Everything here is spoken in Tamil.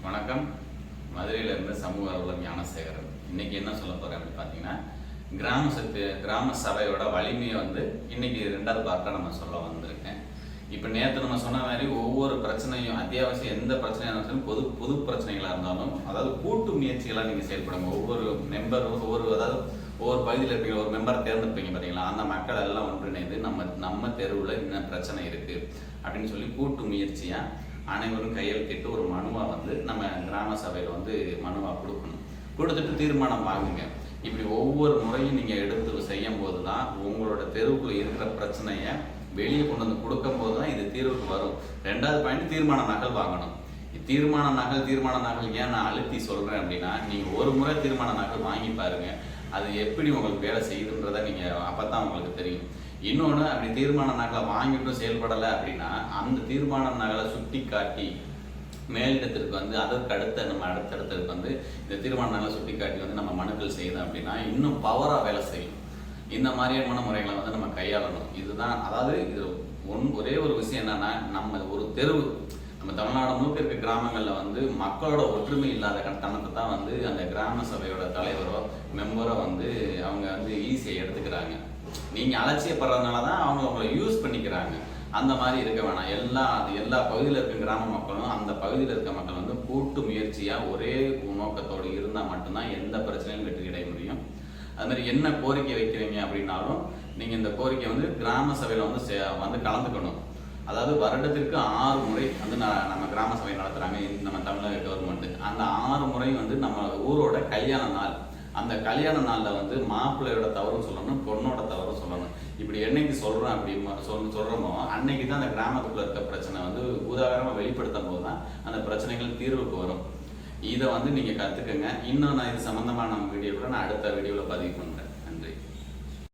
வணக்கம். மதுரையிலிருந்து சமூக ஆர்வலர் ஞானசேகரன். இன்னைக்கு என்ன சொல்ல போறேன் அப்படின்னு பார்த்தீங்கன்னா, கிராம சபையோட வலிமையை இன்னைக்கு 2வது பார்ட்டா நம்ம சொல்ல வந்திருக்கேன். இப்போ நேற்று நம்ம சொன்ன மாதிரி ஒவ்வொரு பிரச்சனையும் அத்தியாவசியம் எந்த பிரச்சனையாக இருந்தாலும் பொது பிரச்சனைகளாக இருந்தாலும் அதாவது கூட்டு முயற்சிகளாக நீங்கள் செயல்படுங்க. ஒவ்வொரு மெம்பரும் ஒவ்வொரு பகுதியில் இருப்பீங்க, ஒரு மெம்பரை தேர்ந்தெடுப்பீங்க பார்த்தீங்களா, அந்த மக்கள் எல்லாம் ஒன்றிணைந்து நம்ம தெருவில் என்ன பிரச்சனை இருக்குது அப்படின்னு சொல்லி கூட்டு முயற்சியாக அனைவரும் கையெழுத்திட்டு ஒரு மனுவாக நம்ம கிராம சபையில் மனுவாக கொடுக்கணும். கொடுத்துட்டு தீர்மானம் வாங்குங்க. இப்படி ஒவ்வொரு முறையும் நீங்கள் எடுத்து செய்யும் போது தான் உங்களோட தெருவுக்குள்ள இருக்கிற பிரச்சனையை வெளியே கொண்டு வந்து கொடுக்கும் போது தான் இது தீர்வுக்கு வரும். 2வது பாயிண்ட், தீர்மான நகல் வாங்கணும். தீர்மான நகல் ஏன் நான் அழுத்தி சொல்கிறேன் அப்படின்னா, நீங்கள் ஒரு முறை தீர்மான நகல் வாங்கி பாருங்க, அது எப்படி உங்களுக்கு வேலை செய்யுதுன்றதை நீங்கள் அப்போ தான் உங்களுக்கு தெரியும். இன்னொன்று, அப்படி தீர்மான நகலை வாங்கிட்டும் செயல்படலை அப்படின்னா அந்த தீர்மான நகலை சுட்டி காட்டி மேலிடத்திற்கு அதற்கு அடுத்தடுத்ததுக்கு இந்த தீர்மான நகலை சுட்டி காட்டி நம்ம மனுக்கள் செய்யணும் அப்படின்னா இன்னும் பவராக வேலை செய்யும். இந்த மாதிரியான முறைகளை நம்ம கையாளணும். இதுதான், அதாவது இது ஒரே ஒரு விஷயம் என்னன்னா, நம்ம ஒரு தெருவு நம்ம தமிழ்நாடு முழுக்க இருக்க கிராமங்களில் மக்களோட ஒற்றுமை இல்லாத தனத்தை தான் அந்த கிராம சபையோட தலைவரோ மெம்பரோ அவங்க ஈஸியாக எடுத்துக்கிறாங்க. நீங்கள் அலட்சியப்படுறதுனால தான் அவங்க உங்களை யூஸ் பண்ணிக்கிறாங்க. அந்த மாதிரி இருக்க வேணாம். எல்லா பகுதியில் இருக்க கிராம மக்களும் அந்த பகுதியில் இருக்க மக்கள் கூட்டு முயற்சியாக ஒரே நோக்கத்தோடு இருந்தால் மட்டும்தான் எந்த பிரச்சனையும் வெற்றி கிடைக்க முடியும். அது மாதிரி என்ன கோரிக்கை வைக்கிறீங்க அப்படின்னாலும் நீங்கள் இந்த கோரிக்கை கிராம சபையில் கலந்துக்கணும். அதாவது வருடத்திற்கு 6 முறை நம்ம கிராம சபை நடத்துகிறாங்க நம்ம தமிழக கவர்மெண்ட். அந்த 6 முறை நம்ம ஊரோட கல்யாண நாள். அந்த கல்யாண நாளில் மாப்பிள்ளையோட தவறும் சொல்லணும், பொண்ணோட தவறும் சொல்லணும். இப்படி என்னைக்கு சொல்கிறோம் அப்படி சொல்கிறோமோ அன்னைக்கு தான் அந்த கிராமத்துக்குள்ள இருக்க பிரச்சனை உதாரணமாக வெளிப்படுத்தும் போது தான் அந்த பிரச்சனைகள் தீர்வுக்கு வரும். இதை நீங்கள் கற்றுக்குங்க. இன்னும் நான் இது சம்மந்தமான நம்ம வீடியோ கூட நான் அடுத்த வீடியோவில் பதிவு பண்ணுறேன். நன்றி.